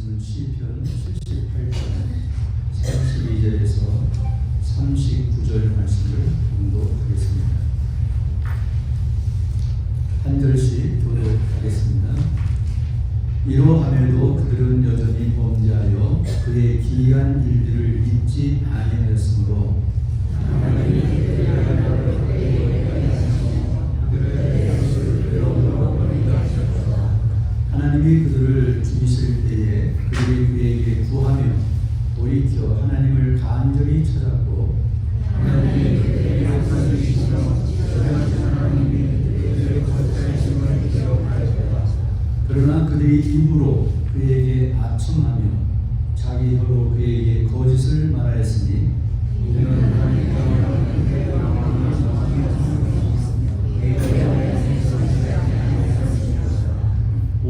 말씀은 시편 78편 32절에서 39절 말씀을 공독하겠습니다. 한 절씩 교독하겠습니다. 이러함에도 그들은 여전히 범죄하여 그의 기이한 일들을 잊지 아니하였으므로 하나님이 그들을 죽이실 때에 그들이 그에게 구하며 돌이켜 하나님을 간절히 찾았고 하나님이 그들의 약속을 지키며 그러나 그들이 입으로 그에게 아첨하며 자기 혀로 그에게 거짓을 말하였으니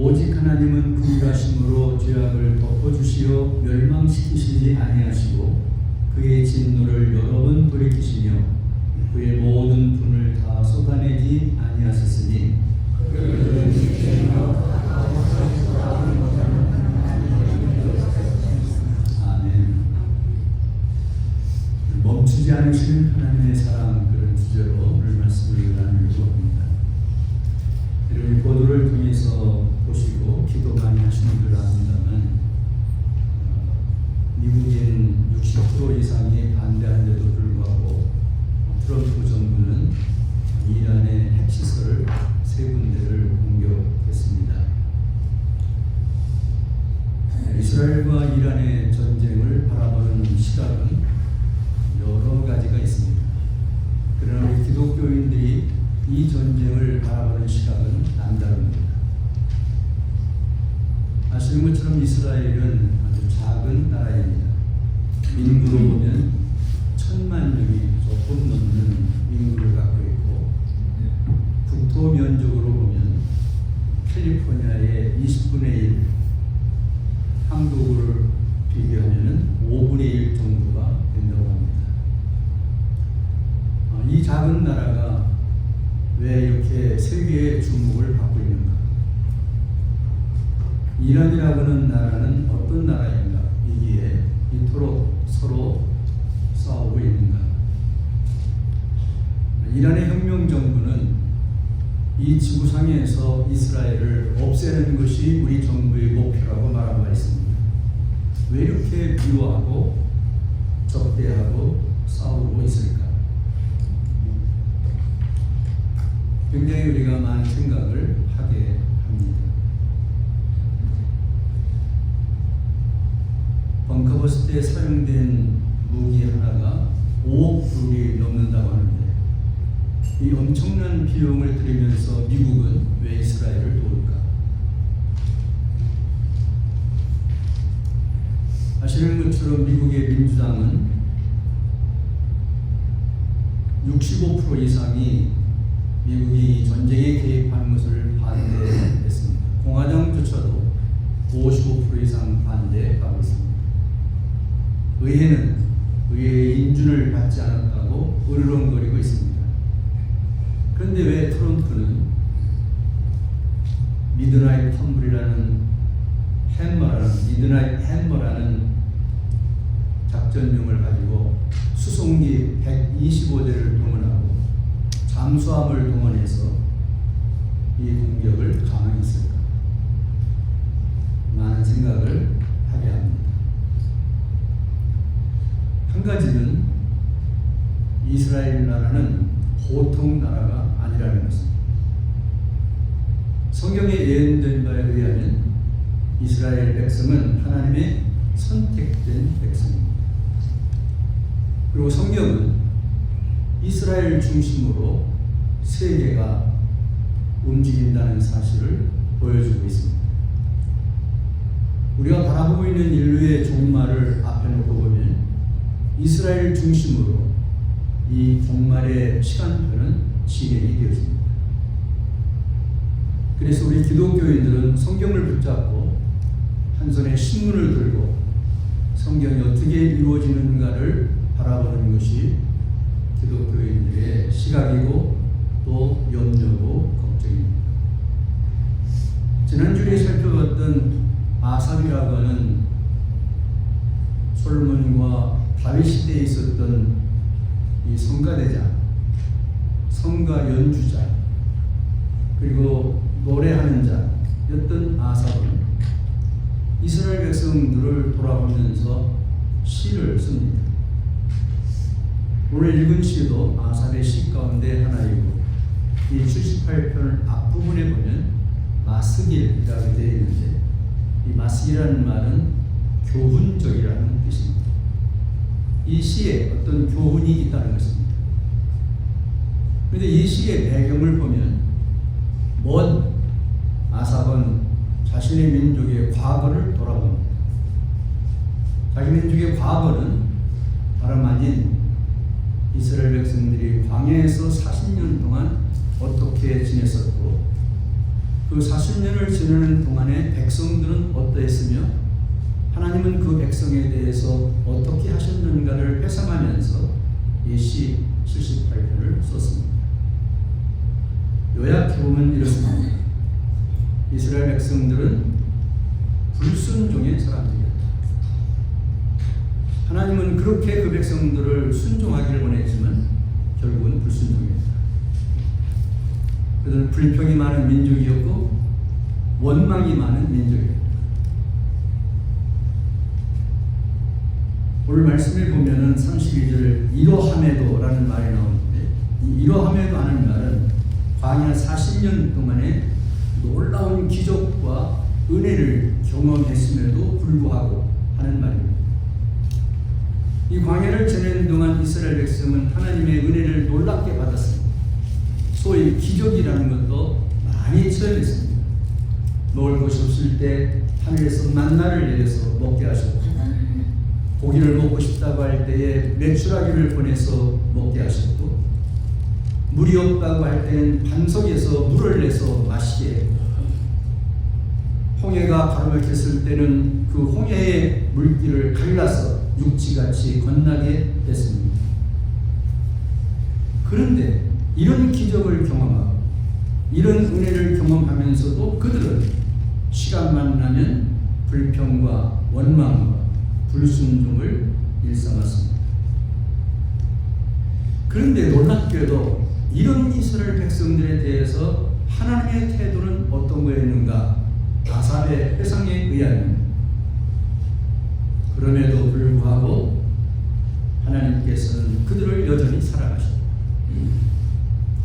오직 하나님은 긍휼하심으로 죄악을 덮어주시어 멸망시키시지 아니하시고 그의 진노를 여러 번 돌이키시며 그의 모든 분을 다 쏟아내지 아니하셨으니 아멘. 멈추지 않으시는 하나님의 사랑, 그런 주제로 오늘 말씀을 나누려고 합니다. 여러분 보도를 통해서 보시고 기도 많이 하시는 줄 압니다만 미국인 60% 이상이 반대하는데도 불구하고 트럼프 정부는 이란의 핵시설을 3군데를 공격했습니다. 이스라엘과 이란의 전쟁을 바라보는 시각은 여러 가지가 있습니다. 그러나 우리 기독교인들이 이 전쟁을 바라보는 시각은 남다릅니다. 아시는 것처럼 이스라엘은 아주 작은 나라입니다. 인구로 보면 1000만 명이 조금 넘는 인구를 갖고 있고 국토 면적으로 보면 캘리포니아의 20분의 1, 한국을 비교하면 5분의 1 정도가 된다고 합니다. 이 작은 나라가 왜 이렇게 세계의 주목을 받고 있는가? 이란이라고는 나라는 어떤 나라인가? 이기에 이토록 서로 싸우고 있는가? 이란의 혁명 정부는 이 지구상에서 이스라엘을 없애는 것이 우리 정부의 목표라고 말하고 있습니다. 왜 이렇게 미워하고 적대하고 싸우고 있을까? 굉장히 우리가 많은 생각을 하게 합니다. 벙커버스 때 사용된 무기 하나가 5억 불이 넘는다고 하는데 이 엄청난 비용을 들이면서 미국은 왜 이스라엘을 도울까? 아시는 것처럼 미국의 민주당은 65% 이상이 미국이 전쟁에 개입하는 것을 반대했습니다. 공화당조차도 55% 이상 반대하고 있습니다. 의회는 의회의 인준을 받지 않았다고 으르렁거리고 있습니다. 그런데 왜 트럼프는 미드나잇 햄머라는 작전명을 가지고 수송기 125대를 동원하고 잠수함을 동원해서 이 공격을 감행했을까? 많은 생각을 하게 합니다. 한 가지는 이스라엘 나라는 보통 나라가 아니라는 것입니다. 성경에 예언된 바에 의하면 이스라엘 백성은 하나님의 선택된 백성입니다. 그리고 성경은 이스라엘 중심으로 세계가 움직인다는 사실을 보여주고 있습니다. 우리가 바라보고 있는 인류의 종말을 앞에 놓고 보면 이스라엘 중심으로 이 종말의 시간표는 진행이 되어집니다. 그래서 우리 기독교인들은 성경을 붙잡고 한 손에 신문을 들고 성경이 어떻게 이루어지는가를 바라보는 것이 기독교인들의 시각이고 또 염려고 걱정입니다. 지난주에 살펴봤던 아삽이 아삽이라고 하는 솔로몬과 다윗 시대에 있었던 이 성가대장, 성가 연주자, 그리고 노래하는 자였던 아삽은 이스라엘 백성들을 돌아보면서 시를 씁니다. 오늘 읽은 시도 아삽의 시 가운데 하나이고, 이 78편 앞부분에 보면 마스길이라고 되어 있는데, 이 마스길이라는 말은 교훈적이라는 뜻입니다. 이 시에 어떤 교훈이 있다는 것입니다. 그런데 이 시의 배경을 보면 먼 아삽은 자신의 민족의 과거를 돌아봅니다. 자기 민족의 과거는 다름 아닌 이스라엘 백성들이 광야에서 40년 동안 어떻게 지냈었고, 그 40년을 지내는 동안에 백성들은 어떠했으며 하나님은 그 백성에 대해서 어떻게 하셨는가를 회상하면서 이 시 78편을 썼습니다. 요약해보면 이렇습니다. 이스라엘 백성들은 불순종의 사람들이었다. 하나님은 그렇게 그 백성들을 순종하기를 원했지만 결국은 불순종이었다. 그들은 불평이 많은 민족이었고 원망이 많은 민족이었다. 오늘 말씀을 보면은 32절 이러함에도 라는 말이 나오는데, 이 이러함에도 하는 말은 광야 40년 동안에 놀라운 기적과 은혜를 경험했음에도 불구하고 하는 말입니다. 이 광야를 지내는 동안 이스라엘 백성은 하나님의 은혜를 놀랍게 받았습니다. 소위 기적이라는 것도 많이 체험했습니다. 먹을 것이 없을 때 하늘에서 만나를 내려서 먹게 하셨고, 고기를 먹고 싶다고 할 때에 메추라기를 보내서 먹게 하셨고, 물이 없다고 할 때는 반석에서 물을 내서 마시게 했고, 홍해가 가로막혔을 때는 그 홍해의 물길을 갈라서 육지같이 건너게 했습니다. 그런데 이런 기적을 경험하고 이런 은혜를 경험하면서도 그들은 시간만 나면 불평과 원망과 불순종을 일삼았습니다. 그런데 놀랍게도 이런 이스라엘 백성들에 대해서 하나님의 태도는 어떤 거였는가? 아삽의 회상에 의하면 그럼에도 불구하고 하나님께서는 그들을 여전히 사랑하셨고,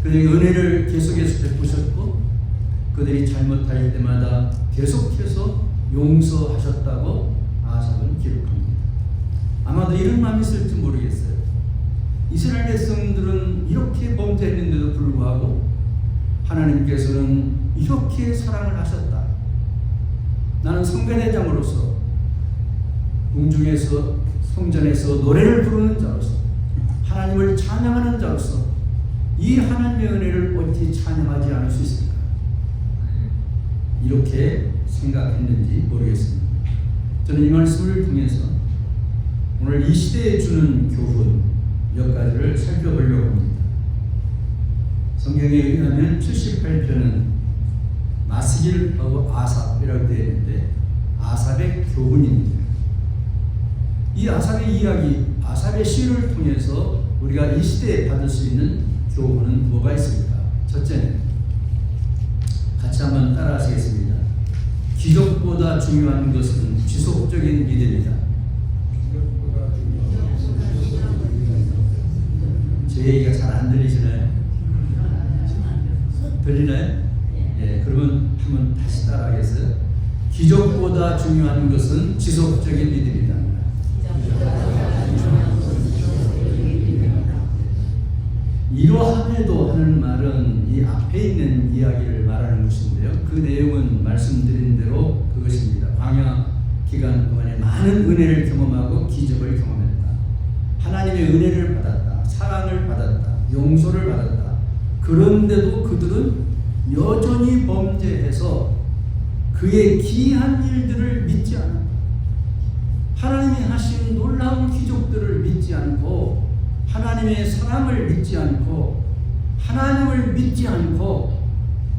그들에게 은혜를 계속해서 베푸셨고, 그들이 잘못할 때마다 계속해서 용서하셨다고 아삽은 기록합니다. 아마도 이런 마음이 있을지 모르겠어요. 이스라엘 백성들은 이렇게 범죄했는데도 불구하고 하나님께서는 이렇게 사랑을 하셨다. 나는 성가대장으로서 궁중에서 성전에서 노래를 부르는 자로서 하나님을 찬양하는 자로서 이 하나님의 은혜를 어찌 찬양하지 않을 수 있을까? 이렇게 생각했는지 모르겠습니다. 저는 이 말씀을 통해서 오늘 이 시대에 주는 교훈 몇 가지를 살펴보려고 합니다. 성경에 의하면 78편은 마스길하고 아삽이라고 되어 있는데 아삽의 교훈입니다. 이 아삽의 이야기, 아삽의 시를 통해서 우리가 이 시대에 받을 수 있는 교훈은 뭐가 있습니까? 첫째는 같이 한번 따라 하시겠습니다. 기적보다 중요한 것은 지속적인 믿음이다. 제 얘기가 잘 안 들리시나요? 들리나요? 예, 그러면 한번 다시 따라하겠어요? 기적보다 중요한 것은 지속적인 믿음이다. 이러함에도 하는 말은 이 앞에 있는 이야기를 말하는 것인데요. 그 내용은 말씀드린 대로 그것입니다. 광야 기간 동안에 많은 은혜를 경험하고 기적을 경험했다. 하나님의 은혜를 받았다. 사랑을 받았다. 용서를 받았다. 그런데도 그들은 여전히 범죄해서 그의 기이한 일들을 믿지 않았다. 하나님이 하신 놀라운 기적들을 믿지 않고 하나님의 사랑을 믿지 않고 하나님을 믿지 않고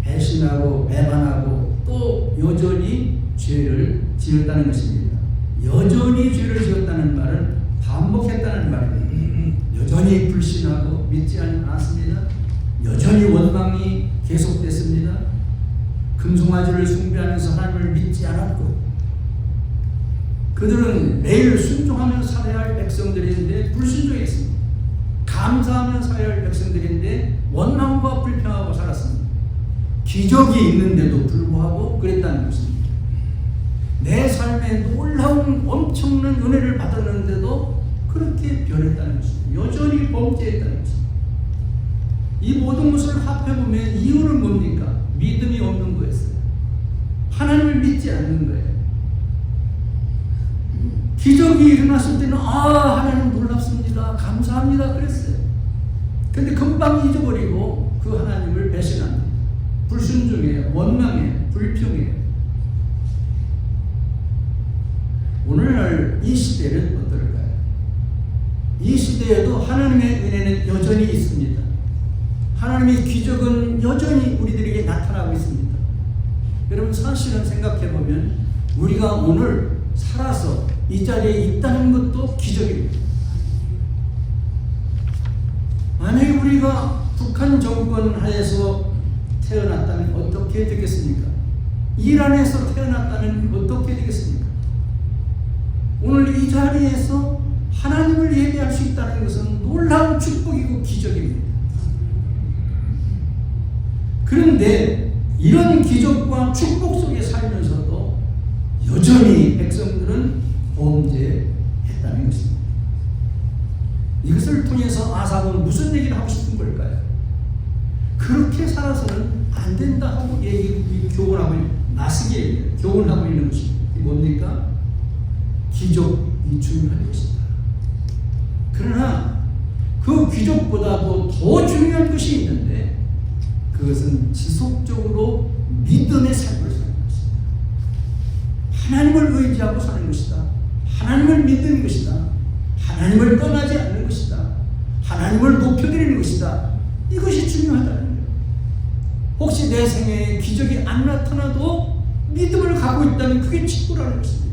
배신하고 배반하고 또 여전히 죄를 지었다는 것입니다. 여전히 죄를 지었다는 말은 반복했다는 말입니다. 여전히 불신하고 믿지 않았습니다. 여전히 원망이 계속됐습니다. 금송아지를 숭배하면서 하나님을 믿지 않았고, 그들은 매일 순종하며 살아야 할 백성들인데 불순종했습니다. 감사하며 살아야 할 백성들인데 원망과 불평하고 살았습니다. 기적이 있는데도 불구하고 그랬다는 것입니다. 내 삶에 놀라운 엄청난 은혜를 받았는데도 그렇게 변했다는 것입니다. 여전히 범죄했다는 것입니다. 이 모든 것을 합해보면 이유는 뭡니까? 믿음이 없는 거였어요. 하나님을 믿지 않는 거예요. 기적이 일어났을 때는 하나님 놀랍습니다, 감사합니다 그랬어요. 근데 금방 잊어버리고 그 하나님을 배신합니다. 불순종해요, 원망해요, 불평해요. 오늘날 이 시대는 어떨까요? 이 시대에도 하나님의 은혜는 여전히 있습니다. 하나님의 기적은 여전히 우리들에게 나타나고 있습니다. 여러분, 사실은 생각해보면 우리가 오늘 살아서 이 자리에 있다는 것도 기적입니다. 만약에 우리가 북한 정권 하에서 태어났다면 어떻게 되겠습니까? 이란에서 태어났다면 어떻게 되겠습니까? 오늘 이 자리에서 하나님을 예배할 수 있다는 것은 놀라운 축복이고 기적입니다. 그런데 이런 기적과 축복 속에 살면서도 여전히 백성들은 범죄했다는 것입니다. 이것을 통해서 아삽은 무슨 얘기를 하고 싶은 걸까요? 그렇게 살아서는 안 된다 하고 교훈하고 나서게 교훈하고 있는 것입니다. 이게 뭡니까? 기적이 중요한 것이다. 그러나 그 기적보다도 더 중요한 것이 있는데, 그것은 지속적으로 믿음의 삶을 사는 것이다. 하나님을 의지하고 사는 것이다. 하나님을 믿는 것이다. 하나님을 떠나지 않는 것이다. 하나님을 높여드리는 것이다. 이것이 중요하다는 거예요. 혹시 내 생애에 기적이 안 나타나도 믿음을 갖고 있다면 그게 축복이라는 것입니다.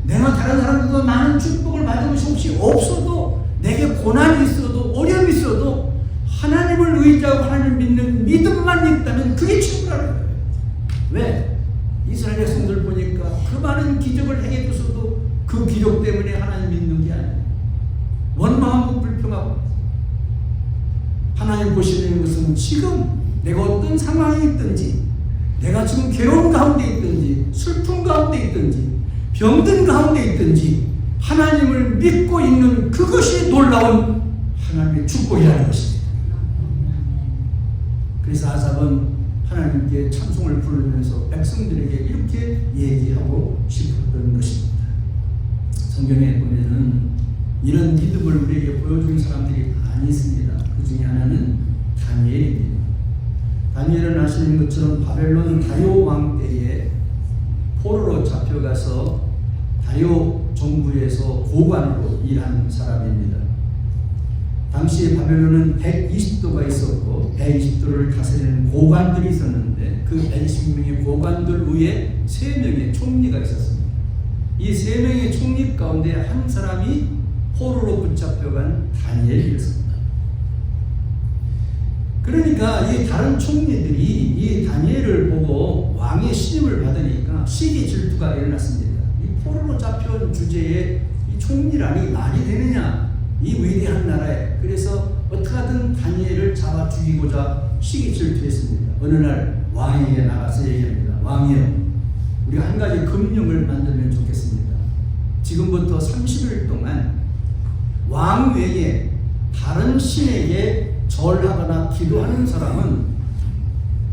내가 다른 사람들도 많은 축복을 받은 것이 혹시 없어도, 내게 고난이 있어도 어려움이 있어도 하나님을 의지하고 하나님을 믿는 믿음만 있다면 그게 축복이라는 거예요. 왜? 이스라엘 백성들 보니까 그 많은 기적을 행해줘서도 그 기적 때문에 하나님 믿는 게 아니에요. 원망하고 불평하고. 하나님 보시는 것은 지금 내가 어떤 상황에 있든지, 내가 지금 괴로운 가운데 있든지, 슬픔 가운데 있든지, 병든 가운데 있든지 하나님을 믿고 있는 그것이 놀라운 하나님의 축복이라는 것입니다. 그래서 아삽은 하나님께 찬송을 부르면서 백성들에게 이렇게 얘기하고 싶었던 것입니다. 성경에 보면은 이런 믿음을 우리에게 보여준 사람들이 많이 있습니다. 그 중에 하나는 다니엘입니다. 다니엘은 아시는 것처럼 바벨론 다리오 왕 때에 포로로 잡혀가서 다리오 정부에서 고관으로 일한 사람입니다. 당시 바벨론은 120도가 있었고 120도를 다스리는 고관들이 있었는데 그 120명의 고관들 위에 3명의 총리가 있었습니다. 이 3명의 총리 가운데 한 사람이 포로로 붙잡혀간 다니엘이었습니다. 그러니까 이 다른 총리들이 이 다니엘을 보고 왕의 신임을 받으니까 시기 질투가 일어났습니다. 이 포로로 잡혀온 주제에 이 총리라니 말이 되느냐, 이 위대한 나라에. 그래서 어떻게든 다니엘을 잡아 죽이고자 시기 질투했습니다. 어느 날 왕에게 나가서 얘기합니다. 왕이여, 우리가 한 가지 금령을 만들면 좋겠습니다. 지금부터 30일 동안 왕 외에 다른 신에게 절하거나 기도하는 사람은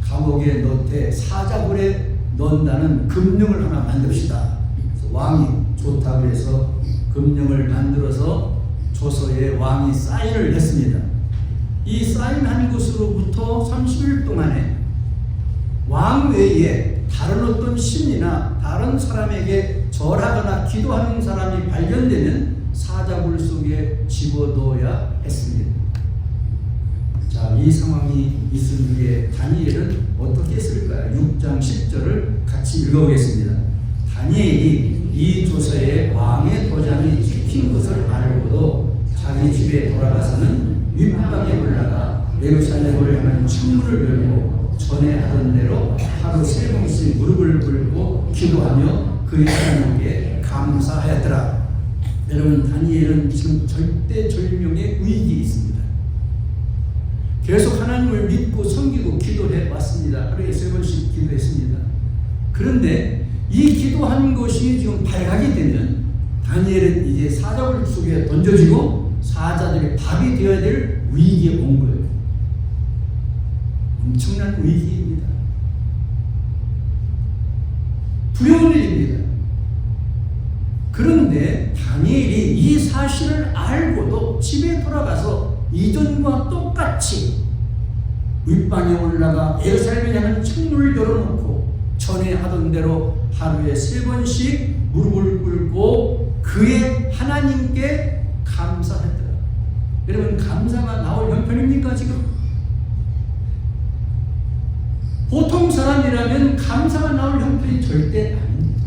감옥에 넣되 사자굴에 넣는다는 금령을 하나 만듭시다. 그래서 왕이 좋다고 해서 금령을 만들어서 조서에 왕이 사인을 했습니다. 이 사인한 것으로부터 30일 동안에 왕 외에 다른 어떤 신이나 다른 사람에게 절하거나 기도하는 사람이 발견되면 사자굴 속에 집어넣어야 했습니다. 자, 이 상황이 있은 후에 다니엘은 어떻게 했을까요? 6장 10절을 같이 읽어보겠습니다. 다니엘이 이 조서에 왕의 도장이 찍힌 것을 알고도 자기 집에 돌아가서는 윗방에 올라가 예루살렘을 향한 창문을 열고 전에 하던 대로 하루 3번씩 무릎을 꿇고 기도하며 그의 하나님께 감사하였더라. 여러분, 다니엘은 지금 절대절명의 위기에 있습니다. 계속 하나님을 믿고 섬기고 기도해 왔습니다. 하루에 3번씩 기도했습니다. 그런데 이 기도하는 것이 지금 발각이 되면 다니엘은 이제 사자굴 속에 던져지고 사자들의 밥이 되어야 될 위기에 온 거예요. 엄청난 위기입니다. 두려운 일입니다. 그런데 다니엘이 이 사실을 알고도 집에 돌아가서 이전과 똑같이 윗방에 올라가 예루살렘에 향한 창문을 열어놓고 전에 하던 대로 하루에 3번씩 무릎을 꿇고 그의 하나님께 감사했더라. 여러분, 감사가 나올 형편입니까 지금? 보통 사람이라면 감사가 나올 형편이 절대 아닙니다.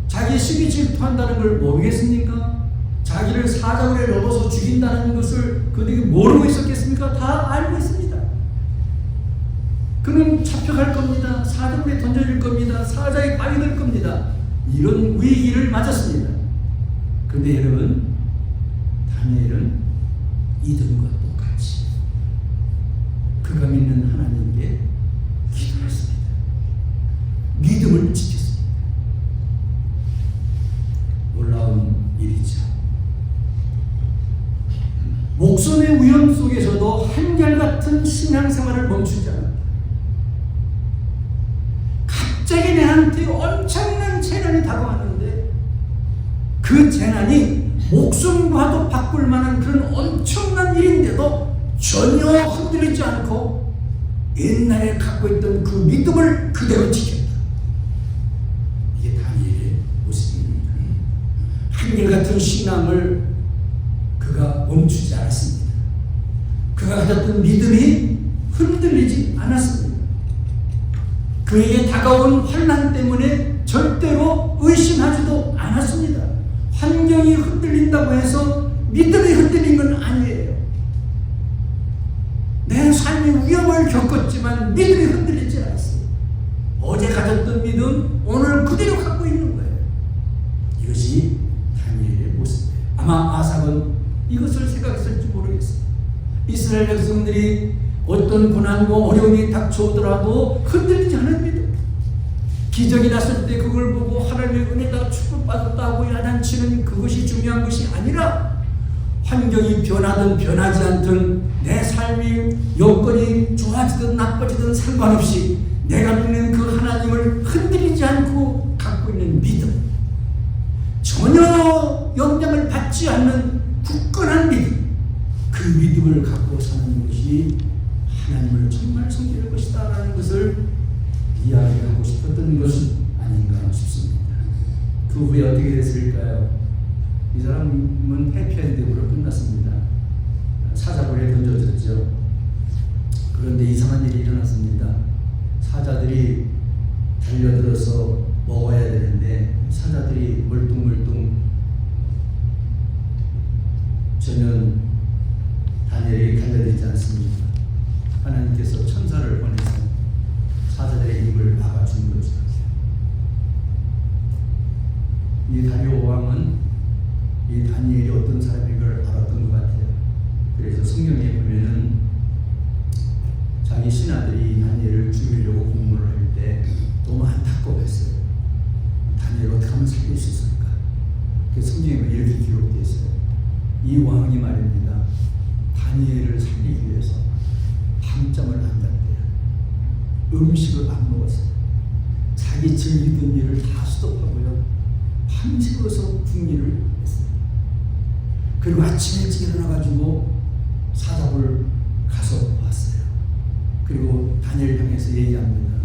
자기 시기 질투한다는 걸 모르겠습니까? 자기를 사자굴에 넣어서 죽인다는 것을 그들이 모르고 있었겠습니까? 다 알고 있습니다. 그는 잡혀갈 겁니다. 사자굴에 던져질 겁니다. 사자의 밥이 될 겁니다. 이런 위기를 맞았습니다. 그런데 여러분, 다니엘은 이들과 똑같이 그가 믿는 하나님께 기도했습니다. 믿음을 지켰습니다. 놀라운 일이죠. 목숨의 위험 속에서도 한결같은 신앙생활을 멈추지 않았다. 갑자기 내한테 엄청난 재난이 다가왔는데 그 재난이 목숨과도 바꿀 만한 그런 엄청난 일인데도 전혀 흔들리지 않고 옛날에 갖고 있던 그 믿음을 그대로 지켰다. 이게 다니엘의 모습입니다. 한결같은 신앙을 그가 멈추지 않았습니다. 그가 가졌던 믿음이 흔들리지 않았습니다. 그에게 다가온 환난 때문에 절대로 의심하지도 않았습니다. 환경이 흔들린다고 해서 믿음이 흔들린 건 아니에요. 내 삶이 위험을 겪었지만 믿음이 흔들리지 않았어요. 어제 가졌던 믿음 오늘 그대로 갖고 있는 거예요. 이것이 다니엘의 모습이에요. 아마 아삽은 이것을 생각했을지 모르겠어요. 이스라엘 백성들이 어떤 고난과 어려움이 닥쳐오더라도 흔들리지 않은 믿음. 기적이 났을 때 그걸 보고 하나님의 은혜가 축복받았다고 야단치는 그것이 중요한 것이 아니라 환경이 변하든 변하지 않든 내 삶이 여건이 좋아지든 나빠지든 상관없이 내가 믿는 그 하나님을 흔들리지 않고 갖고 있는 믿음, 전혀 영향을 받지 않는 굳건한 믿음, 그 믿음을 갖고 사는 것이 하나님을 정말 섬기는 것이다 라는 것을 이야기하고 싶었던 것은 아닌가 싶습니다. 그 후에 어떻게 됐을까요? 이 사람은 해피엔딩으로 끝났습니다. 사자굴에 던져졌죠. 그런데 이상한 일이 일어났습니다. 사자들이 달려들어서 먹어야 되는데 사자들이 멀뚱멀뚱 전혀 다니엘이 달려들지 않습니다. 하나님께서 천사를 보내서 사자들의 입을 막아준 거죠. 이 다리오 왕은 이 다니엘이 어떤 사람인 걸 알았던 것 같아요. 그래서 성경에 보면은 자기 신하들이 다니엘을 죽이려고 공문을 할 때 너무 안타까웠어요. 다니엘을 어떻게 하면 살릴 수 있을까? 그 성경에 이렇게 기록되어 있어요. 이 왕이 말입니다. 다니엘을 살리기 위해서 밤잠을 안 잤대요. 음식을 안 먹었어요. 자기 즐기던 일을 다 스톱하고요. 밤새워서 궁리를 했어요. 그리고 아침 일찍 일어나가지고 사자굴 가서 왔어요. 그리고 다니엘 향해서 얘기합니다.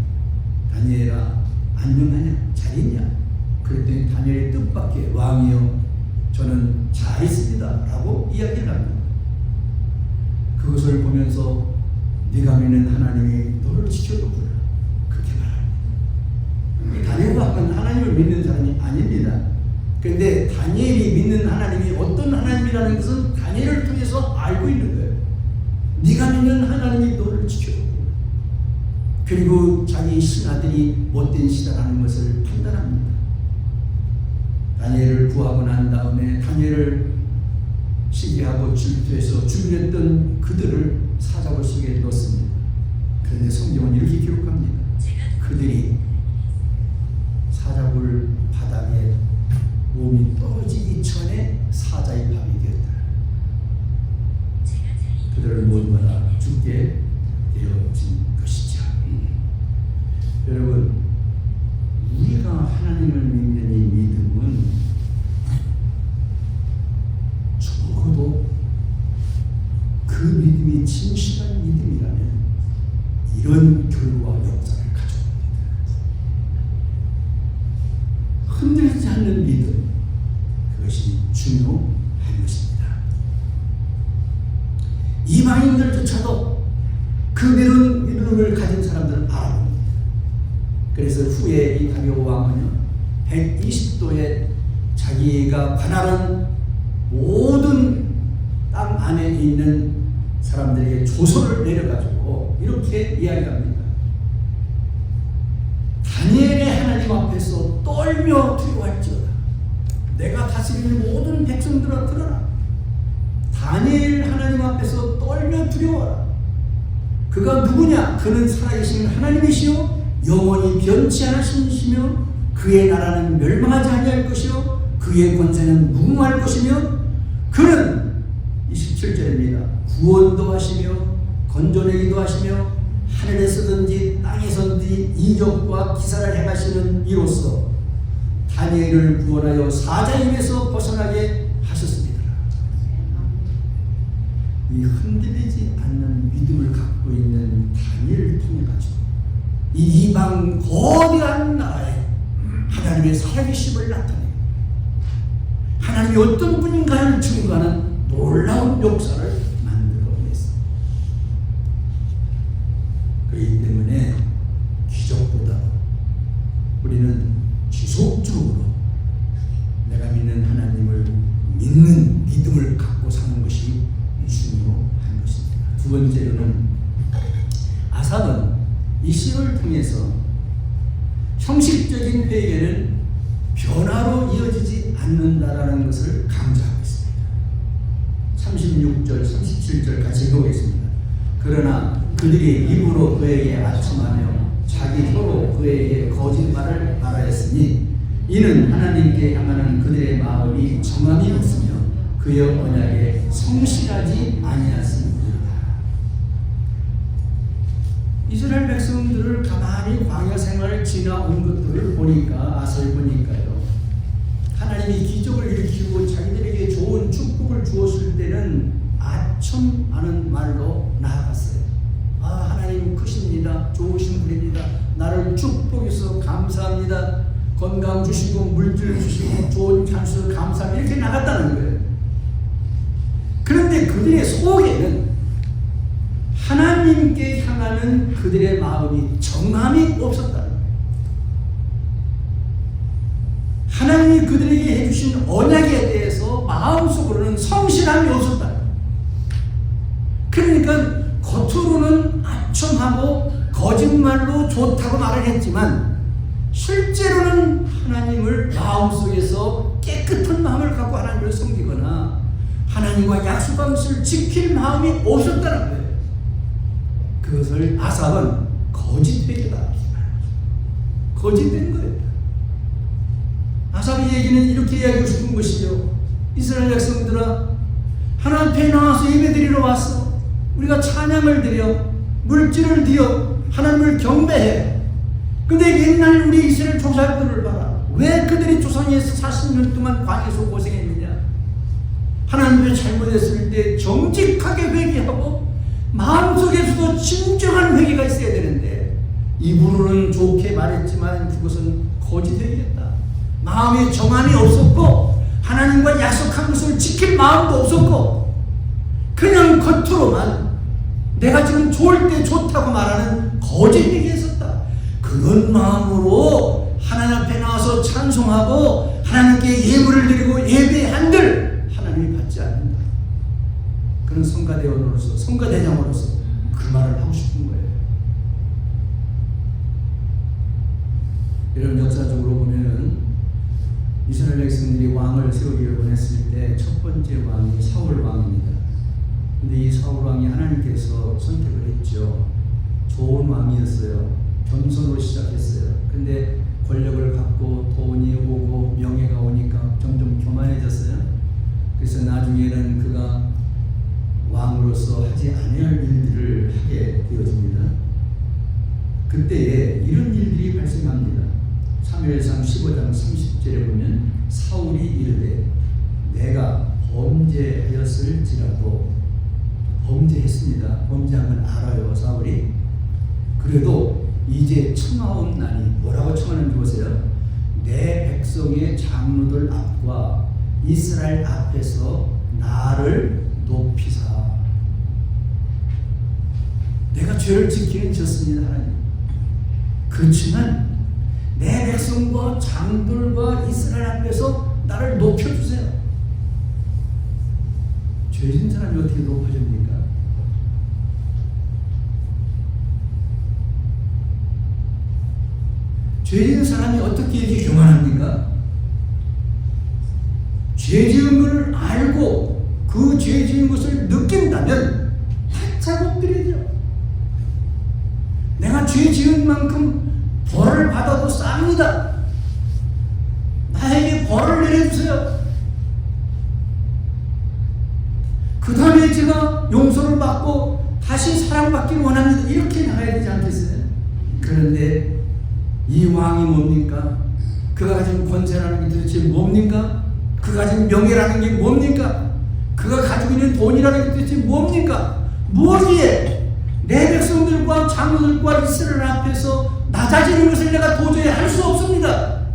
다니엘아, 안녕하냐? 잘 있냐? 그랬더니 다니엘의 뜻밖의 왕이여, 저는 잘 있습니다 라고 이야기를 합니다. 그것을 보면서 네가 믿는 하나님이 너를 지켜줬구나, 그렇게 말합니다. 근데 다니엘이 믿는 하나님이 어떤 하나님이라는 것은 다니엘을 통해서 알고 있는 거예요. 네가 믿는 하나님이 너를 지켜주고, 그리고 자기 신하들이 못된 시다라는 것을 판단합니다. 다니엘을 구하고 난 다음에 다니엘을 시기하고 질투해서 죽였던 그들을 사자굴 속에 넣었습니다. 그런데 성경은 이렇게 기록합니다. 그들이 사자굴 바닥에 몸이 떨어지기 전에 사자의 밥이 되었다. 그들을 모두마다 죽게 되어진 것이죠. 여러분, 우리가 하나님을 믿는 이 믿음은 적어도 그 믿음이 진실한 믿음이라면 이런 결과 역사를 가져옵니다. 흔들리지 않는 믿음, 그것이 중요한 것입니다. 이방인들조차도 그 믿음을 가진 사람들은 알아봅니다. 그래서 후에 이 다리오 왕은요, 120도에 자기가 관할한 모든 땅 안에 있는 사람들에게 조서를 내려가지고 이렇게 이야기합니다. 다니엘의 하나님 앞에서 떨며 두려워할지어다. 내가 다스리는 모든 백성들아 들어라. 다니엘 하나님 앞에서 떨며 두려워하라. 그가 누구냐? 그는 살아계신 하나님이시요 영원히 변치 않으시며 그의 나라는 멸망하지 아니할 것이요 그의 권세는 무궁할 것이며 그는 27절입니다. 구원도 하시며 건져내기도 하시며 하늘에서든지 땅에서든지 이적과 기사를 행하시는 이로써 다니엘을 구원하여 사자의 입에서 벗어나게 하셨습니다. 이 흔들리지 않는 믿음을 갖고 있는 다니엘을 통해 가지고 이 이방 거대한 나라에 하나님의 살아계심을 나타내고 하나님이 어떤 분인가를 증거하는 놀라운 역사를 만들어냈습니다. 그렇기 때문에 기적보다 우리는 지속적으로 내가 믿는 하나님을 믿는 믿음을 갖고 사는 것이 중요한 것입니다. 두 번째로는 아삽은 이 시를 통해서 형식적인 회개는 변화로 이어지지 않는다라는 것을 강조하고 있습니다. 36절, 37절 같이 읽어보겠습니다. 그러나 그들이 입으로 그에게 아첨하며 자기 혀로 그에게 거짓말을 말하였으니 이는 하나님께 향하는 그들의 마음이 정함이 없으며 그의 언약에 성실하지 아니하였습니다. 이스라엘 백성들을 가만히 광야 생활을 지나온 것들을 보니까 아설 보니까요, 하나님이 기적을 일으키고 자기들에게 좋은 축복을 주었을 때는 아첨하는 말로 나아갔어요. 아, 하나님 크십니다. 좋으신 분입니다. 나를 축복해서 감사합니다. 건강 주시고 물질 주시고 좋은 찬스 감사합니다. 이렇게 나갔다는 거예요. 그런데 그들의 속에는 하나님께 향하는 그들의 마음이 정함이 없었다는 거예요. 하나님이 그들에게 해주신 언약에 대해서 마음속으로는 성실함이 없었다는 거예요. 그러니까 겉으로는 아첨하고 거짓말로 좋다고 말을 했지만 실제로는 하나님을 마음속에서 깨끗한 마음을 갖고 하나님을 섬기거나 하나님과 약속한 것을 지킬 마음이 없었다는 거예요. 그것을 아삽은 거짓 회개다. 거짓된 거예요. 아삽의 얘기는 이렇게 이야기하고 싶은 것이죠. 이스라엘 백성들아, 하나님 앞에 나와서 예배드리러 왔어. 우리가 찬양을 드려 물질을 드려 하나님을 경배해. 근데 옛날 우리 이스라엘 조상들을 봐라. 왜 그들이 조상에서 40년 동안 광야에서 고생했느냐? 하나님의 잘못했을 때 정직하게 회개하고 마음속에서도 진정한 회개가 있어야 되는데 입으로는 좋게 말했지만 그것은 거짓 회개였다. 마음에 정함이 없었고 하나님과 약속한 것을 지킬 마음도 없었고 그냥 겉으로만 내가 지금 좋을 때 좋다고 말하는 거짓 회개였었다. 그런 마음으로 하나님 앞에 나와서 찬송하고 하나님 하나님께 예물을 드리고 예배한들 하나님이 받지 않는다. 그런 성가대원으로서, 성가대장으로서 그 말을 하고 싶은 거예요. 여러분, 역사적으로 보면은 이스라엘 백성들이 왕을 세우기를 원했을 때 첫 번째 왕이 사울 왕입니다. 근데 이 사울 왕이 하나님께서 선택을 했죠. 좋은 왕이었어요. 겸손으로 시작했어요. 근데 권력을 갖고 돈이 오고 명예가 오니까 점점 교만해졌어요. 그래서 나중에는 그가 왕으로서 하지 않아야 할 일들을 하게 되어집니다. 그때에 이런 일들이 발생합니다. 사무엘상 15장 30절에 보면 사울이 이르되 내가 범죄하였을지라도, 범죄했습니다. 범죄한 건 알아요, 사울이. 그래도 이제 청하옵나니, 뭐라고 청하는지 보세요. 내 백성의 장로들 앞과 이스라엘 앞에서 나를 높이사. 내가 죄를 지키는 졌습니다, 하나님. 그렇지만 내 백성과 장들과 이스라엘 앞에서 나를 높여주세요. 죄진 사람이 어떻게 높아집니까? 죄진 사람이 어떻게 이렇게 교만합니까? 죄 지은 것을 알고 그 죄 지은 것을 느낀다면 바짝 엎드려야죠. 내가 죄 지은 만큼 벌을 받아도 쌉니다. 나에게 벌을 내려주세요. 그 다음에 제가 용서를 받고 다시 사랑받기를 원합니다. 이렇게 나가야 되지 않겠어요? 그런데 이 왕이 뭡니까? 그가 가진 권세라는 게 도대체 뭡니까? 그가 가진 명예라는 게 뭡니까? 그가 가지고 있는 돈이라는 게 도대체 뭡니까? 무엇이에 내 백성들과 장로들과 이스라엘 앞에서 낮아지는 것을 내가 도저히 할 수 없습니다.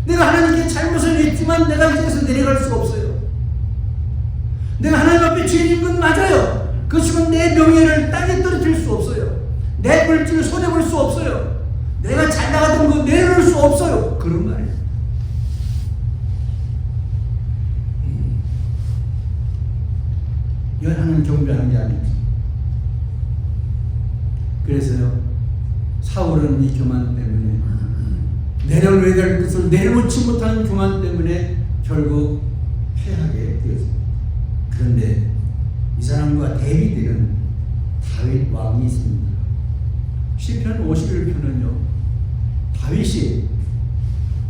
내가 하나님께 잘못을 했지만 내가 이제서 내려갈 수 없어요. 내가 하나님 앞에 죄진 건 맞아요. 그렇지만 내 명예를 땅에 떨어뜨릴 수 없어요. 내 물질을 손해볼 수 없어요. 내가 잘 나가던 거 내려놓을 수 없어요. 그런 말이에요. 이건 하나님 경배하는 게 아니죠. 그래서요, 사울은 이 교만 때문에, 내려놓아야 될 것을 내려놓지 못하는 교만 때문에 결국 패하게 되었습니다. 그런데 이 사람과 대비되는 다윗 왕이 있습니다. 시편 51편은요, 다윗이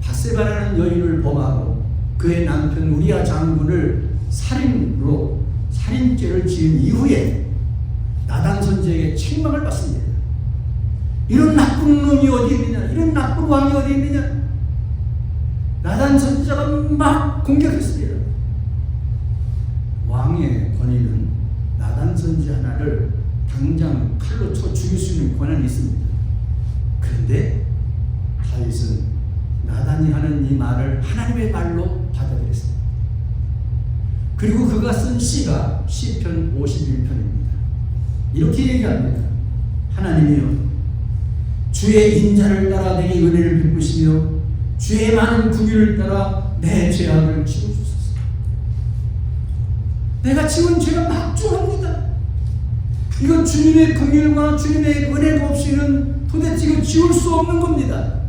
밧세바라는 여인을 범하고 그의 남편 우리아 장군을 살인죄를 지은 이후에 나단 선지자에게 책망을 받습니다. 이런 나쁜 놈이 어디 있느냐, 이런 나쁜 왕이 어디 있느냐. 나단 선지자가 막 공격했습니다. 왕의 권위는 나단 선지 하나를 당장 칼로 쳐 죽일 수 있는 권한이 있습니다. 그런데 다윗은 나단이 하는 이 말을 하나님의 말로 받아들였습니다. 그리고 그가 쓴 시가 시편 51편입니다. 이렇게 얘기합니다. 하나님이여, 주의 인자를 따라 내게 은혜를 베푸시며 주의 많은 긍휼을 따라 내 죄악을 지워주소서. 내가 지은 죄가 막중합니다. 이건 주님의 긍휼과 주님의 은혜가 없이는 도대체 이거 지울 수 없는 겁니다.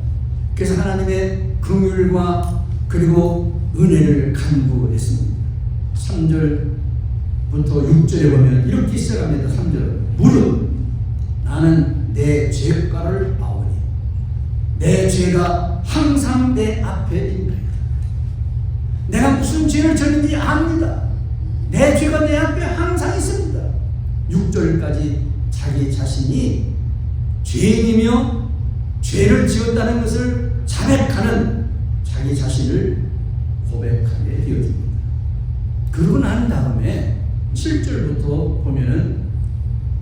그래서 하나님의 긍휼과 그리고 은혜를 간구했습니다. 3절부터 6절에 보면 이렇게 시작합니다. 3절. 무릇 나는 내 죄가를 아오니 내 죄가 항상 내 앞에 있나이다. 내가 무슨 죄를 졌는지 압니다. 내 죄가 내 앞에 항상 있습니다. 6절까지 자기 자신이 죄인이며 죄를 지었다는 것을 자백하는 자기 자신을 고백하게 되어집니다. 그러고 난 다음에 7절부터 보면은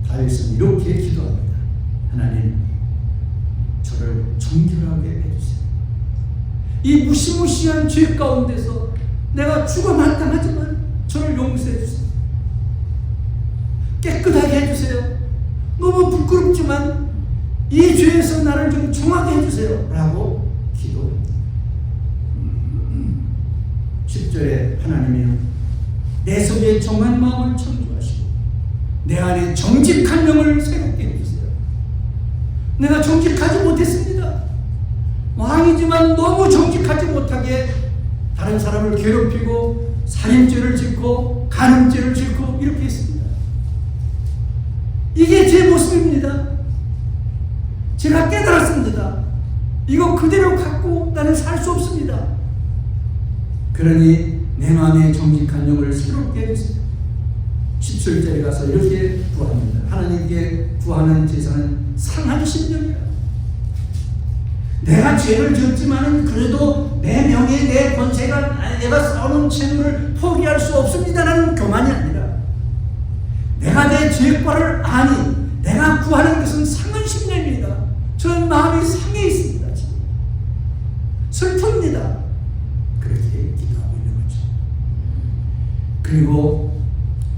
다윗은 이렇게 기도합니다. 하나님, 저를 정결하게 해주세요. 이 무시무시한 죄 가운데서 내가 죽어 마땅하지만 저를 용서해 주세요. 깨끗하게 해주세요. 너무 부끄럽지만 이 죄에서 나를 좀 정하게 해주세요 라고 기도합니다. 10절에 하나님이요 내 속에 정한 마음을 창조하시고 내 안에 정직한 영을 새롭게 해주세요. 내가 정직하지 못했습니다. 왕이지만 너무 정직하지 못하게 다른 사람을 괴롭히고 살인죄를 짓고 간음죄를 짓고 이렇게 했습니다. 이게 제 모습입니다. 제가 깨달았습니다. 이거 그대로 갖고 나는 살 수 없습니다. 그러니 내 마음에 정직한 영을 새롭게 해주세요. 17절에 가서 이렇게 구합니다. 하나님께 구하는 제사는 상한 심령이라. 내가 죄를 지었지만 그래도 내 명예, 내 권세가 내가 싸우는 채무를 포기할 수 없습니다라는 교만이 아니라 내가 내 죄과를 아니 내가 구하는 것은 상한 심령입니다. 저는 마음이 상해 있습니다. 지금. 슬픕니다. 그렇게 기도하고 있는 거죠. 그리고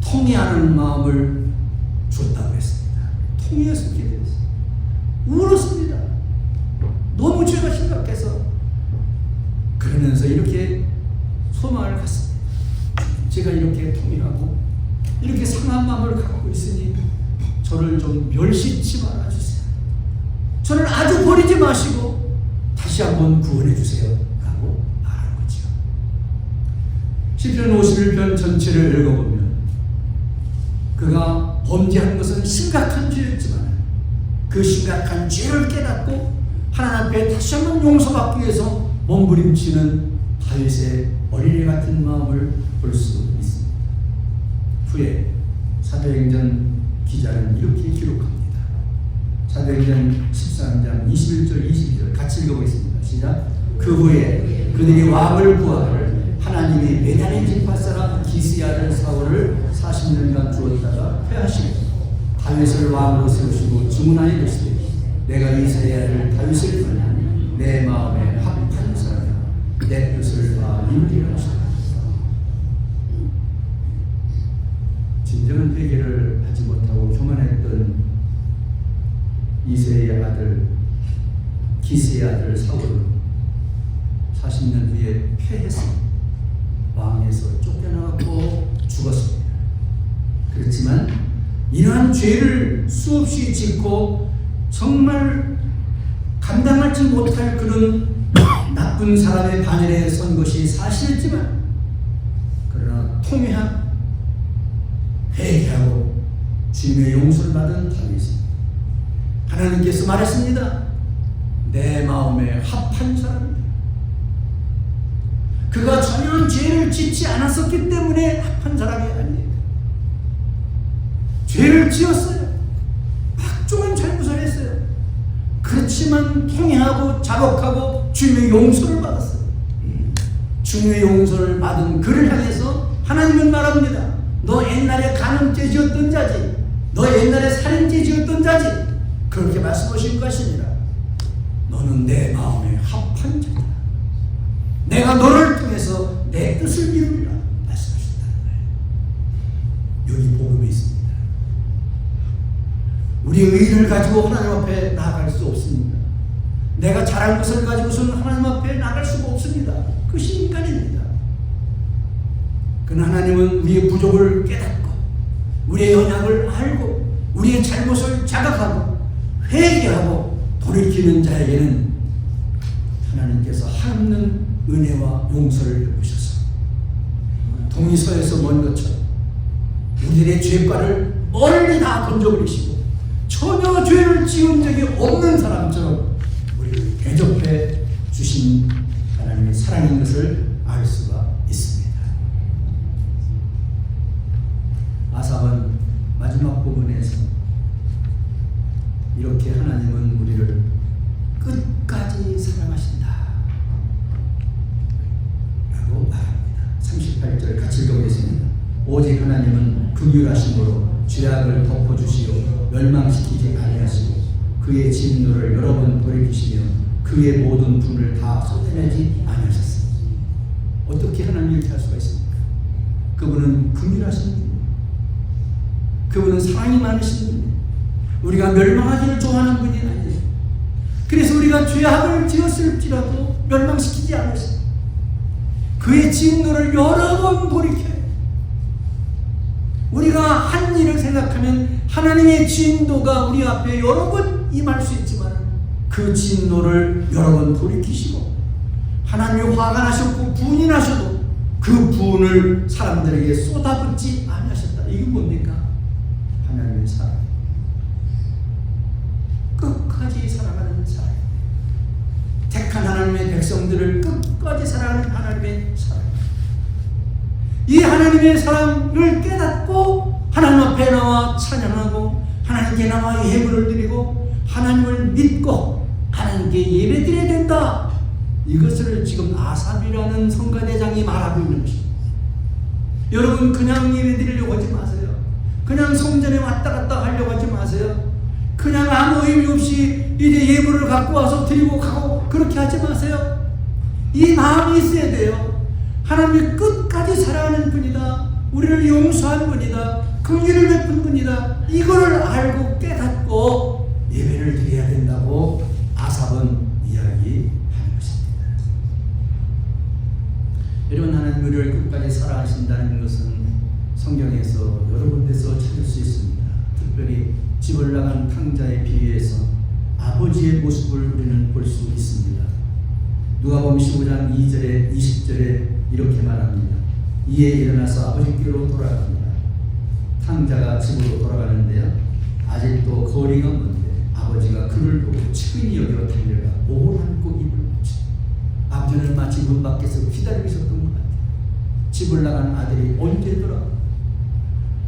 통회하는 마음을 줬다고 했습니다. 통회했을 때 됐어요. 울었습니다. 너무 죄가 심각해서. 그러면서 이렇게 소망을 갖습니다. 제가 이렇게 통회하고 이렇게 상한 마음을 갖고 있으니 저를 좀 멸시치 말아주세요. 저를 아주 버리지 마시고 다시 한번 구원해 주세요 라고 말하는 거죠. 시편 51편 전체를 읽어보면 그가 범죄한 것은 심각한 죄였지만 그 심각한 죄를 깨닫고 하나님 앞에 다시 한번 용서받기 위해서 몸부림치는 다윗의 어린애 같은 마음을 볼 수 있습니다. 후에 사도행전 기자는 이렇게 기록합니다. 사도행전 13장 21절 22절 같이 읽어보겠습니다. 시작. 그 후에 그들이 왕을 구하기를 하나님이 베냐민 지파 사람 기스의 아들 사울을 40년간 주었다가 패하시고 다윗을 왕으로 세우시고 주문하여 이르시되 내가 이사의 아들 다윗을 만나니 내 마음에 합한 사람이라 내 뜻을 다 이루리라 하시더라. 진정한 회개를 하지 못하고 교만했던 이새의 아들 기스의 아들 사울은 40년 후에 패했습니다. 왕에서 쫓겨나고 죽었습니다. 그렇지만 이러한 죄를 수없이 짓고 정말 감당하지 못할 그런 나쁜 사람의 반열에 선 것이 사실이지만 그러나 통회하고 회개하고 주님의 용서를 받은 다윗은 하나님께서 말했습니다. 내 마음에 합한 사람입니다. 그가 전혀 죄를 짓지 않았었기 때문에 합한 사람이 아닙니다. 죄를 지었어요. 박종한 잘못을 했어요. 그렇지만 통회하고 자복하고 주님의 용서를 받았어요. 주님의 용서를 받은 그를 향해서 하나님은 말합니다. 너 옛날에 간음죄 지었던 자지, 너 옛날에 살인죄 지었던 자지, 그렇게 말씀하신 것이 아니라 너는 내 마음에 합한 자다. 내가 너를 통해서 내 뜻을 이루리라 말씀하셨다는 거예요. 여기 복음이 있습니다. 우리의 의를 가지고 하나님 앞에 나아갈 수 없습니다. 내가 잘한 것을 가지고서는 하나님 앞에 나아갈 수가 없습니다. 그것이 인간입니다. 그러나 하나님은 우리의 부족을 깨닫고 우리의 연약을 알고 우리의 잘못을 자각하고 회개하고 돌이키는 자에게는 하나님께서 한없는 은혜와 용서를 베푸셔서 동이서에서 먼 것처럼 우리들의 죄과를 멀리 다 건져버리시고 전혀 죄를 지은 적이 없는 사람처럼 우리를 대접해 주신 하나님의 사랑인 것을 알 수가 있습니다. 아삽은 마지막 부분에서 이렇게 하나님은 우리를 끝까지 사랑하신다 라고 말합니다. 38절 같이 읽어보겠습니다. 오직 하나님은 긍휼하심으로 죄악을 덮어주시고 멸망시키지 아니하시고 그의 진노를 여러 번 돌이키시며 그의 모든 분을 다 쏟아내지 아니하셨습니다. 어떻게 하나님 이렇게 할 수가 있습니까? 그분은 긍휼하신 분입니다. 그분은 사랑이 많으신 분입니다. 우리가 멸망하기를 좋아하는 분이 아니에요. 그래서 우리가 죄악을 지었을지라도 멸망시키지 않으십니다. 그 그의 진노를 여러 번 돌이켜요. 우리가 한 일을 생각하면 하나님의 진노가 우리 앞에 여러 번 임할 수 있지만 그 진노를 여러 번 돌이키시고 하나님이 화가 나셨고 분이 나셔도 그 분을 사람들에게 쏟아붓지 않으셨다. 이게 뭡니까? 하나님의 사랑. 끝까지 사랑하는 사랑. 택한 하나님의 백성들을 끝까지 사랑하는 하나님의 사랑. 이 하나님의 사랑을 깨닫고 하나님 앞에 나와 찬양하고 하나님께 나와 예물을 드리고 하나님을 믿고 하나님께 예배드려야 된다. 이것을 지금 아삽이라는 성가대장이 말하고 있는 것입니다. 여러분 그냥 예배드리려고 하지 마세요. 그냥 성전에 왔다 갔다 하려고 하지 마세요. 그냥 아무 의미 없이 이제 예물을 갖고 와서 드리고 가고 그렇게 하지 마세요. 이 마음이 있어야 돼요. 하나님이 끝까지 사랑하는 분이다. 우리를 용서한 분이다. 긍휼을 베푼 분이다. 이거를 알고 깨닫고 예배를 드려야 된다고 아삽은 이야기하는 것입니다. 여러분 하나님 우리를 끝까지 사랑하신다는 것은 성경에서 여러 군데서 찾을 수 있습니다. 특별히 집을 나간 탕자에 비유해서 아버지의 모습을 우리는 볼 수 있습니다. 누가복음 15장 2절에 20절에 이렇게 말합니다. 이에 일어나서 아버지께로 돌아갑니다. 탕자가 집으로 돌아가는데요. 아직도 거리가 먼데 아버지가 그를 보고 측은히 여겨 달려가 몸을 안고 입을 붙이고 아버지는 마치 문 밖에서 기다리고 있었던 것 같아요. 집을 나간 아들이 언제 돌아가?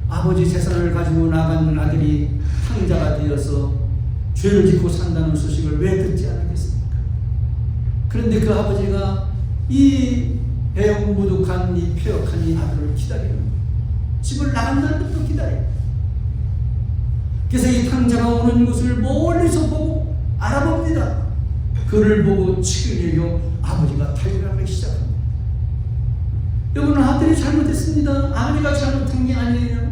아버지 재산을 가지고 나간 아들이 탕자가 되어서 죄를 짓고 산다는 소식을 왜 듣지 않았겠습니까? 그런데 그 아버지가 이 배웅무득한 이 폐역한 이 아들을 기다리는 거예요. 집을 나간 날부터 기다려요. 그래서 이 탕자가 오는 것을 멀리서 보고 알아봅니다. 그를 보고 측은히 여겨 아버지가 달려가기 시작합니다. 여러분 아들이 잘못했습니다. 아버지가 잘못한 게 아니에요.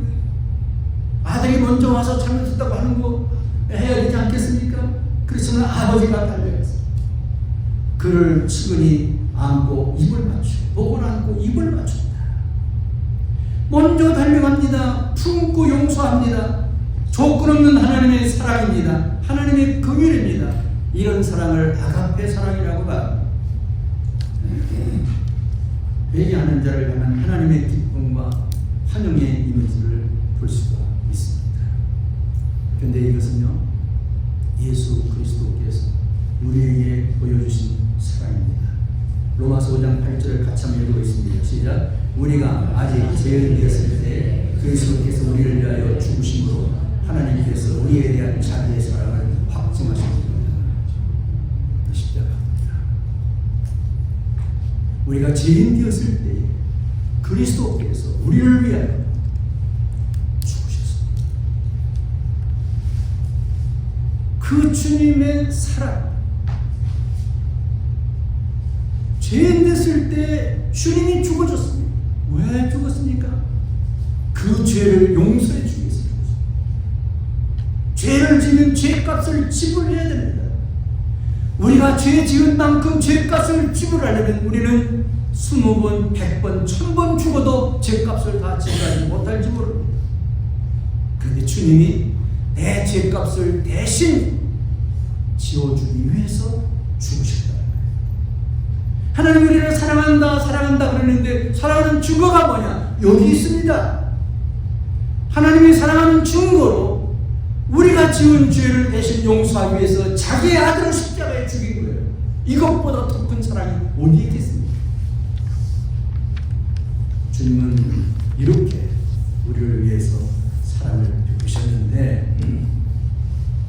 아들이 먼저 와서 잘못했다고 하는 거 해야 되지 않겠습니까? 그렇지만 아버지가 달려갔어요. 그를 측은히 안고 입을 맞추고 목을 안고 입을 맞춥니다. 먼저 달려갑니다. 품고 용서합니다. 조건 없는 하나님의 사랑입니다. 하나님의 긍휼입니다. 이런 사랑을 아가페 사랑이라고 말합니다. 회개하는 자를 향한 하나님의 기쁨과 환영의 이미지를 볼 수가 있습니다. 그런데 이것은요 예수 그리스도께서 우리에게 보여주신 사랑입니다. 로마서 5장 8절을 같이 한번 읽어보겠습니다. 시작. 우리가 아직 죄인 되었을 때 그리스도께서 우리를 위하여 죽으심으로 하나님께서 우리에 대한 자기의 사랑을 확증하십니다. 십자가입니다. 우리가 죄인 되었을 때 그리스도께서 우리를 위하여 죽으셨습니다. 그 주님의 사랑, 죄인 됐을 때 주님이 죽어줬습니다. 왜 죽었습니까? 그 죄를 용서해 주기 위해서 죽었습니다. 죄를 지면 죄값을 지불해야 됩니다. 우리가 죄 지은 만큼 죄값을 지불하려면 우리는 20번, 100번, 1000번 죽어도 죄값을 다 지불하지 못할지 모릅니다. 그런데 주님이 내 죄값을 대신 지어주기 위해서 죽으셨다. 하나님 우리를 사랑한다 사랑한다 그러는데 사랑하는 증거가 뭐냐? 여기 있습니다. 하나님이 사랑하는 증거로 우리가 지은 죄를 대신 용서하기 위해서 자기의 아들을 십자가에 죽인 거예요. 이것보다 더 큰 사랑이 어디 있겠습니까? 주님은 이렇게 우리를 위해서 사랑을 베푸셨는데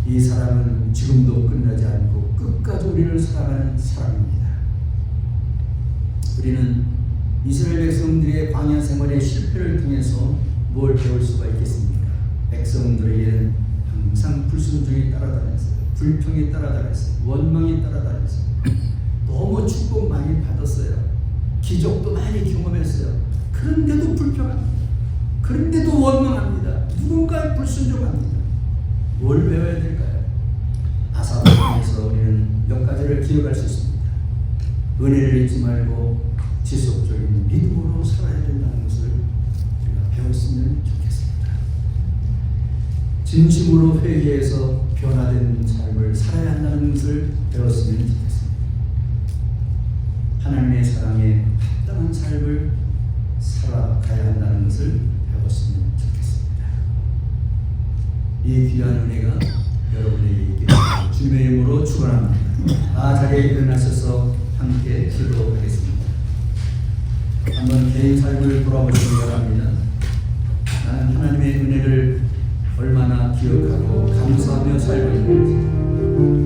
이 사랑은 지금도 끝나지 않고 끝까지 우리를 사랑하는 사랑입니다. 우리는 이스라엘 백성들의 광야 생활의 실패를 통해서 뭘 배울 수가 있겠습니까? 백성들에게는 항상 불순종이 따라다녔어요. 불평이 따라다녔어요. 원망이 따라다녔어요. 너무 축복 많이 받았어요. 기적도 많이 경험했어요. 그런데도 불평합니다. 그런데도 원망합니다. 누군가에 불순종합니다. 뭘 배워야 될까요? 아삽을 통해서 우리는 몇 가지를 기억할 수 있습니다. 은혜를 잊지 말고 지속적인 믿음으로 살아야 된다는 것을 우리가 배웠으면 좋겠습니다. 진심으로 회개해서 변화된 삶을 살아야 한다는 것을 배웠으면 좋겠습니다. 하나님의 사랑에 합당한 삶을 살아가야 한다는 것을 배웠으면 좋겠습니다. 이 귀한 은혜가 여러분에게 있기를 주님의 이름으로 축원합니다. 자리에 일어나셔서 함께 기도하겠습니다. 한번 개인 삶을 돌아보시기 바랍니다. 나는 하나님의 은혜를 얼마나 기억하고 감사하며 살고 있는지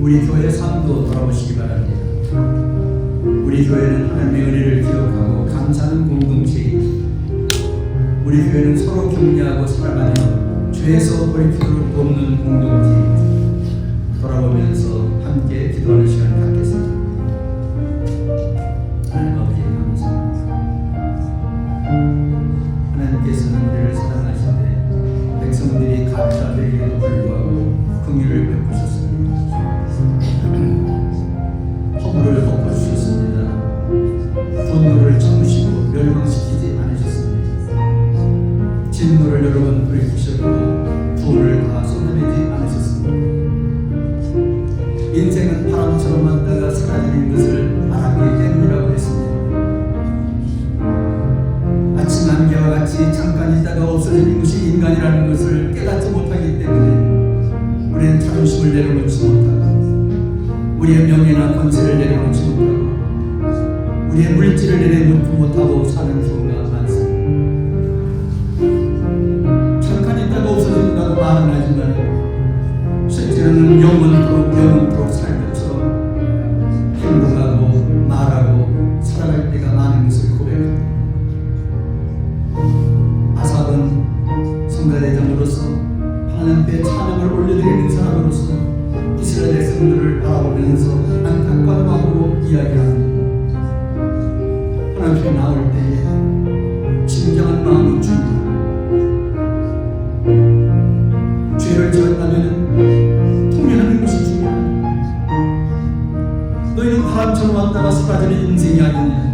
우리 교회 삶도 돌아보시기 바랍니다. 우리 교회는 하나님의 은혜를 기억하고 감사하는 공동체이고 우리 교회는 서로 격려하고 살아가며 죄에서 돌이키도록 돕는 공동체이고 돌아보면서 함께 기도하는 시간을 갖겠습니다. 하나님 아버지 감사합니다. 하나님께서는 우리를 사랑하시되 백성들이 각자 되기에도 불구하고 긍휼을 베푸셨습니다. 허물을 덮어주셨습니다. 분노를 참으시고 멸망시키지 않으셨습니다. 진노를 여러 번 돌이키셨고 분을 다 쏟아내지 않으셨습니다. 인생은 바람처럼 왔다가 사라지는 것을 알았기 때문이라고 했습니다. 아침 안개와 같이 잠깐 있다가 없어지는 것이 인간이라는 것을 깨닫지 못하기 때문에 우리는 자존심을 내려놓지 못하고 우리의 명예나 권세를 내려놓지 못하고 우리의 물질을 내려놓지 못하고 사는 경우가 많습니다. 잠깐 있다가 없어진다고 말은 하지만 실제로는 영원토록 살 것처럼 행동하고 말하고 살아갈 때가 많은 것을 고백합니다. 아삽은 성가대장으로서 하나님 앞에 찬양을 올려드리는 사람으로서 이스라엘 백성들을 바라보면서 안타까운 마음으로 이야기합니다. 하나님 앞에 나올 때에 진정한 마음이 중요합니다. 죄를 지었다면 통회하는 것이 중요합니다. 너희는 바람처럼 왔다가 사라지는 인생이 아니냐?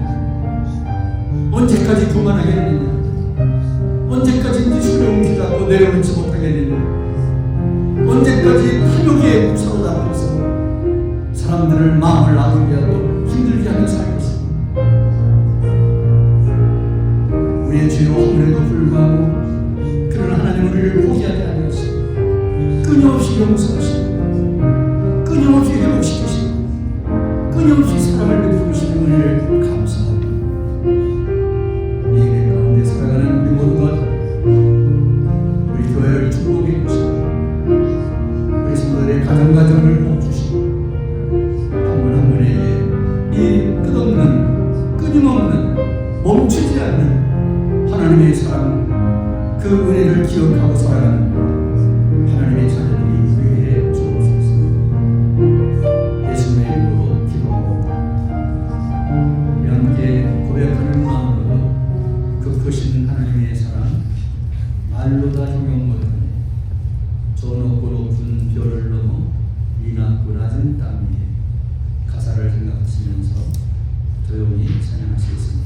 언제까지 교만하겠느냐? 언제까지 네 손에 움켜잡고 내려놓지 못하겠느냐? 언제까지 탐욕에 사로잡혀서 사람들을 마음을 아프게 하고 힘들게 하며 살 것인가? 우리의 죄로 허물에도 불구하고 그러나 하나님 우리를 포기하지 않으시고 끊임없이 용서하시고 끊임없이 회복시키시고 끊임없이 사랑을 베푸시는 은혜를 감사합니다. 이 은혜 가운데 살아가는 우리 모두가 우리 교회를 축복해 주시고 우리 성도들의 가정을 복주시고 한 분 한 분에게 이 끝없는 끊임없는 멈추지 않는 하나님의 사랑 그 은혜를 기억하고 살아가는 하나님의 자녀들이 되게 주옵소서. 예수님의 이름으로 기도합니다. 우리 함께 고백하는 마음으로 그 크신 하나님의 사랑 말로 다 형용 못하네. 저 높고 높은 별을 넘어 이 낮고 낮은 땅 위에 가사를 생각하시면서 조용히 찬양하시겠습니다.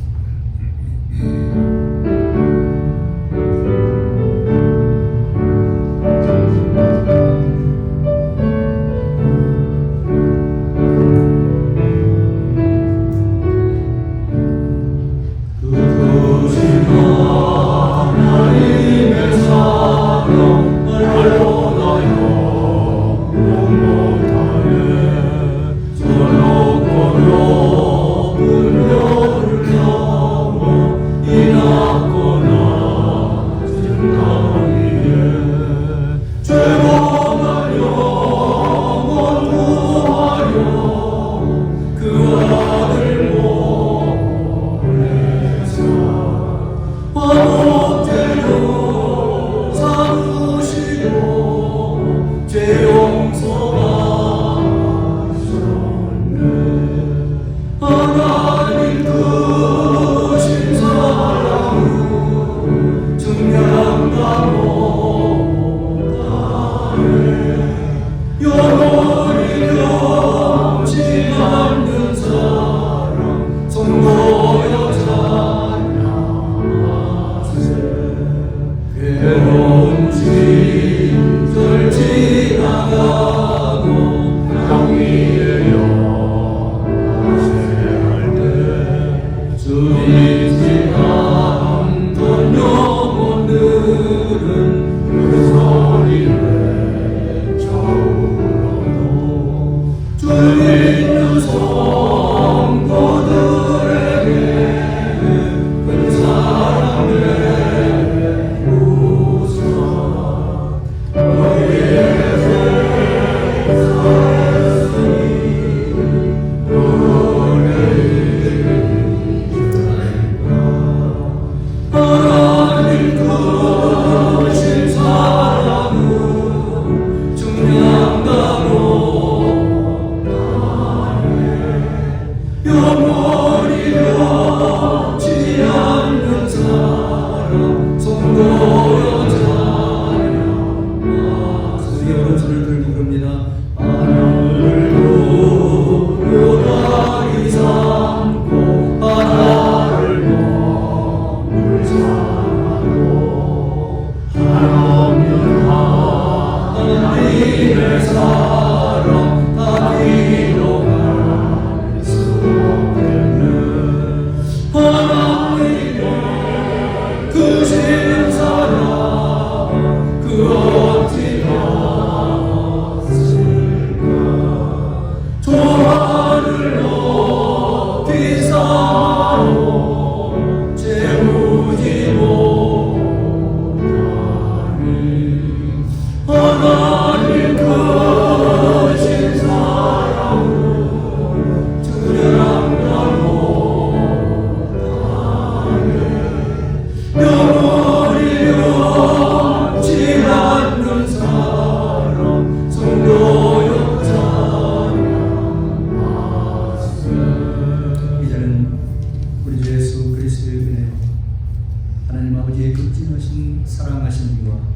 사랑하심과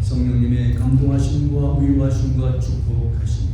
성령님의 감동하심과 위로하심과 축복하심